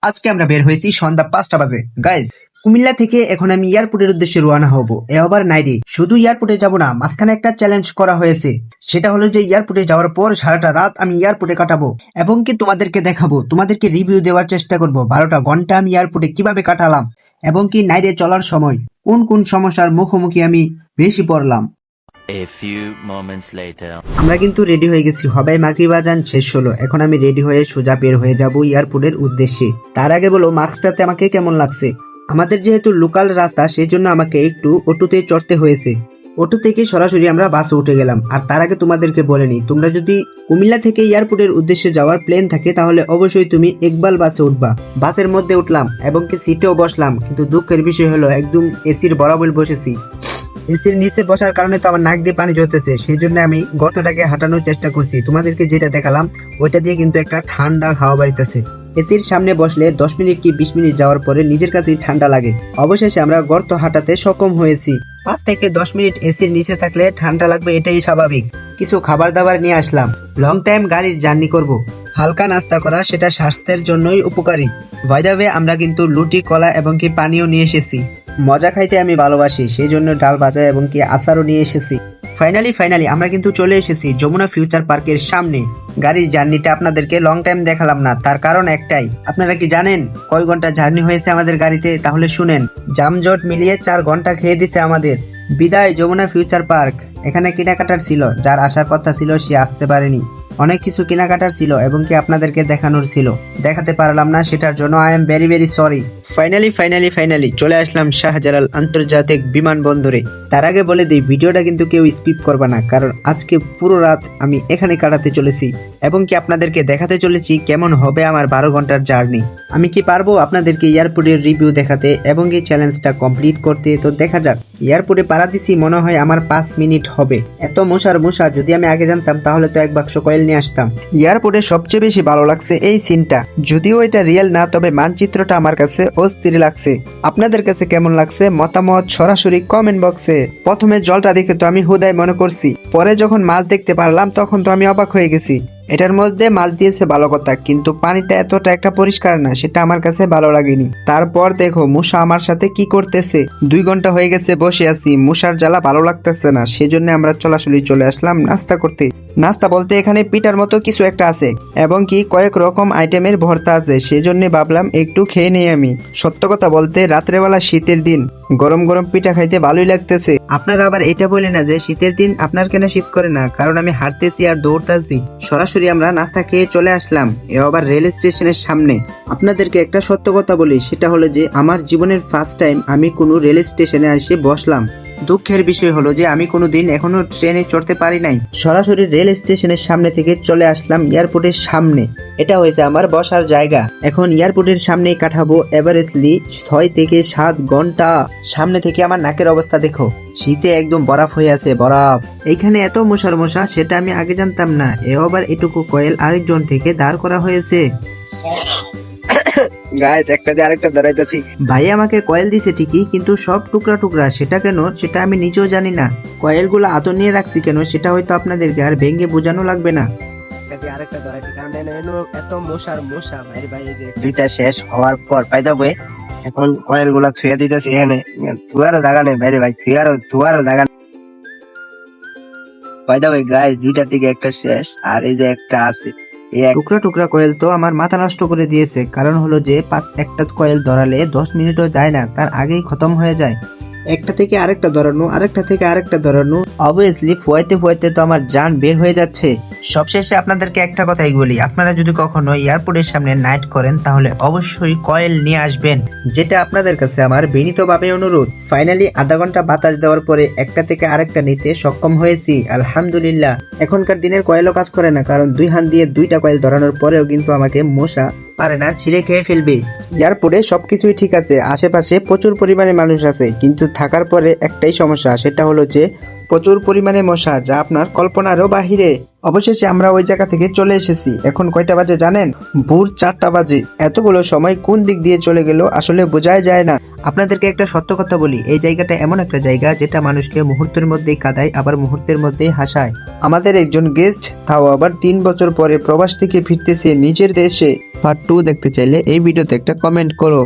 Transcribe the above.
আজকে আমরা বের হয়েছি সন্ধ্যা 5টা বাজে। গাইজ, কুমিল্লা থেকে এখন আমি এয়ারপোর্টের উদ্দেশ্যে রওনা হব। আবার নাইটে শুধু এয়ারপোর্টে যাব না, মাঝখানে একটা চ্যালেঞ্জ করা হয়েছে। সেটা হলো যে এয়ারপোর্টে যাওয়ার পর সারাটা রাত আমি এয়ারপোর্টে কাটাবো এবং কি তোমাদেরকে দেখাবো, তোমাদেরকে রিভিউ দেওয়ার চেষ্টা করব 12টা ঘন্টা আমি এয়ারপোর্টে কিভাবে কাটালাম এবং কি নাইটে চলার সময় কোন কোন সমস্যার মুখোমুখি আমি বেশি পড়লাম। A few moments later. আমরা কিন্তু রেডি হয়ে গেছি, হবাই মাগরিব আজান শেষ হলো। এখন আমি রেডি হয়ে সোজা বের হয়ে যাব এয়ারপোর্টের উদ্দেশ্যে। তার আগে বলো মাস্কটাতে আমাকে কেমন লাগছে। আমাদের যেহেতু লোকাল রাস্তা, সেই জন্য আমাকে একটু অটোতে চড়তে হয়েছে। অটো থেকে সরাসরি আমরা বাসে উঠে গেলাম। আর তার আগে তোমাদেরকে বলে নি, তোমরা যদি কুমিল্লা থেকে এয়ারপোর্টের উদ্দেশ্যে যাওয়ার প্লেন থাকে তাহলে অবশ্যই তুমি ইকবাল বাসে উঠবা। বাসের মধ্যে উঠলাম এবং কি সিটেও বসলাম, কিন্তু দুঃখের বিষয় হলো একদম এসির বরাবর বসেছি। এসির নিচে বসার কারণে তো আমার নাক দিয়ে পানি ঝরতেছে, সেই জন্য আমি গর্তটাকে হাঁটানোর চেষ্টা করছি। তোমাদেরকে যেটা দেখালাম ওইটা দিয়ে কিন্তু একটা ঠান্ডা হাওয়া বাড়িতেছে। এসির সামনে বসলে 10 মিনিট কি 20 মিনিট যাওয়ার পরে নিজের কাছেই ঠান্ডা লাগে। অবশেষে আমরা গর্ত হাঁটাতে সক্ষম হয়েছি। 5 থেকে 10 মিনিট এসির নিচে থাকলে ঠান্ডা লাগবে, এটাই স্বাভাবিক। কিছু খাবার দাবার নিয়ে আসলাম। লং টাইম গাড়ির জার্নি করব, হালকা নাস্তা করা, সেটা স্বাস্থ্যের জন্যই উপকারী। বাই দ্য ওয়ে, আমরা কিন্তু লুটি, কলা এবং কি পানিও নিয়ে এসেছি। মজা খাইতে আমি ভালোবাসি, সেই জন্য ডাল ভাজা এবং কি আচারও নিয়ে এসেছি। ফাইনালি আমরা কিন্তু চলে এসেছি যমুনা ফিউচার পার্কের সামনে। গাড়ির জার্নিটা আপনাদেরকে লং টাইম দেখালাম না, তার কারণ একটাই। আপনারা কি জানেন কয় ঘন্টা জার্নি হয়েছে আমাদের গাড়িতে? তাহলে শুনেন, জামজট মিলিয়ে 4 ঘন্টা খেয়ে দিছে আমাদের। বিদায় যমুনা ফিউচার পার্ক। এখানে কেনাকাটার ছিল, যার আসার কথা ছিল সে আসতে পারেনি। অনেক কিছু কেনাকাটার ছিল এবং কি আপনাদেরকে দেখানোর ছিল, দেখাতে পারলাম না, সেটার জন্য I am very sorry. Finally চলে আসলাম শাহজালাল আন্তর্জাতিক বিমানবন্দরে। তার আগে বলে দিই, ভিডিওটা কিন্তু কেউ স্কিপ করবে না, কারণ আজকে পুরো রাত আমি এখানে কাটাতে চলেছি এবং কি আপনাদেরকে দেখাতে চলেছি কেমন হবে আমার 12 ঘন্টার জার্নি। আমি কি পারবো আপনাদেরকে এয়ারপোর্টের রিভিউ দেখাতে এবং এই চ্যালেঞ্জটা কমপ্লিট করতে? তো দেখা যাক। এয়ারপোর্টে পাড়া দিছি মনে হয় আমার 5 মিনিট হবে। এত মশা, যদি আমি আগে জানতাম তাহলে তো 1 বাক্স কয়েল নিয়ে আসতাম। এয়ারপোর্টে সবচেয়ে বেশি ভালো লাগছে এই সিনটা, যদিও এটা রিয়েল না, তবে মানচিত্রটা আমার কাছে অস্থির লাগছে। আপনাদের কাছে কেমন লাগছে মতামত সরাসরি কমেন্ট বক্সে। প্রথমে জলটা দেখে তো আমি হুদায় মনে করছি, পরে যখন মাছ দেখতে পারলাম তখন তো আমি অবাক হয়ে গেছি। এটার মধ্যে মাছ দিয়েছে ভালো কথা, কিন্তু পানিটা এতটা একটা পরিষ্কার না, সেটা আমার কাছে ভালো লাগেনি। তারপর দেখো মূষা আমার সাথে কি করতেছে। 2 ঘন্টা হয়ে গেছে বসে আছি, মূষার জ্বালা ভালো লাগতেছে না, সেজন্য আমরা চলে আসলাম নাস্তা করতে। নাস্তা বলতে এখানে পিঠার মতো কিছু একটা আছে এবং কি কয়েক রকম আইটেমের ভর্তা আছে, সেজন্য ভাবলাম একটু খেয়ে নেই আমি। সত্য কথা বলতে রাত্রেবেলা শীতের দিন গরম গরম পিঠা খাইতে ভালোই লাগতেছে। আপনারা আবার এটা বলে না যে শীতের দিন আপনার কেন শীত করে না, কারণ আমি হাঁটতেছি আর দৌড়তেছি। সরাসরি আমরা নাস্তা খেয়ে চলে আসলাম আবার রেল স্টেশনের সামনে। আপনাদেরকে একটা সত্য কথা বলি, সেটা হলো যে আমার জীবনের ফার্স্ট টাইম আমি কোনো রেল স্টেশনে এসে বসলাম। দুঃখের বিষয় হলো যে আমি কোনোদিন এখনো ট্রেনে চড়তে পারি নাই। সরাসরি রেল স্টেশনের সামনে থেকে চলে আসলাম এয়ারপোর্টের সামনে। এটা হয়েছে আমার বসার জায়গা। এখন এয়ারপোর্টের সামনেই কাটাবো এভারেস্টলি 6 থেকে 7 ঘন্টা। সামনে থেকে আমার নাকের অবস্থা দেখো, শীতে একদম বরফ হয়ে আছে, বরফ। এইখানে এত মশা, সেটা আমি আগে জানতাম না। আবার এটুকু কয়েল আরেকজন থেকে দাঁড় করা হয়েছে। গাইস, একটা দিয়ে আরেকটা দাঁড়াইতেছি। ভাই আমাকে কয়েল দিছে ঠিকই, কিন্তু সব টুকরা, সেটা কেন সেটা আমি নিজেও জানি না। কয়েলগুলো আতো নিয়ে রাখছি কেন সেটা হয়তো আপনাদেরকে আর ভেঙে বোঝানো লাগবে না। আরেকটা ধরাইছি কারণ এত মশা ভাই। দুইটা শেষ হওয়ার পর পাইদা বই এখন কয়েলগুলা থুয়া দিতেছি। এখানে থুয়ারও জায়গা নেই বাইরে ভাই, থুয়ারও জায়গা নেই। পাইদা ভাই গাইস, 2টা থেকে একটা শেষ আর এই যে একটা আছে। টুকরা কয়েল তো আমার মাথা নষ্ট করে দিয়েছে, কারণ হলো যে একটা কয়েল ধরালে 10 মিনিটও যায় না, তার আগেই খতম হয়ে যায়। একটা থেকে আরেকটা ধরানো, অবভিয়াসলি ফুয়াইতে তো আমার জান বের হয়ে যাচ্ছে। সবশেষে আপনাদেরকে একটা কথাই বলি, আপনারা যদি কখনো এয়ারপোর্টের সামনে নাইট করেন তাহলে অবশ্যই কয়েল নিয়ে আসবেন, যেটা আপনাদের কাছে আমার বিনীতভাবে অনুরোধ। ফাইনালি আধা ঘন্টা বাতাস দেওয়ার পরে একটা থেকে আরেকটা নিতে সক্ষম হয়েছি, আলহামদুলিল্লাহ। এখনকার দিনের কয়েলও কাজ করে না, কারণ 2 হাত দিয়ে 2টা কয়েল ধরানোর পরেও কিন্তু আমাকে মশা পারে না, ছিঁড়ে খেয়ে ফেলবে। এয়ারপোর্টে সবকিছুই ঠিক আছে, আশেপাশে প্রচুর পরিমাণে মানুষ আছে, কিন্তু থাকার পরে একটাই সমস্যা, সেটা হলো যে প্রচুর পরিমাণে মশা, যা আপনার কল্পনারও বাহিরে। অবশেষে আমরা ওই জায়গা থেকে চলে এসেছি। এখন কয়টা বাজে জানেন? ভোর 4টা বাজে। এতগুলো সময় কোন দিক দিয়ে চলে গেল আসলে বোঝাই যায় না। আপনাদেরকে একটা সত্য কথা বলি, এই জায়গাটা এমন একটা জায়গা যেটা মানুষকে মুহূর্তের মধ্যেই কাঁদায়, আবার মুহূর্তের মধ্যেই হাসায়। আমাদের একজন গেস্ট, তাও আবার 3 বছর পরে প্রবাস থেকে ফিরতেছে নিজের দেশে। পার্ট 2 দেখতে চাইলে এই ভিডিওতে একটা কমেন্ট করো।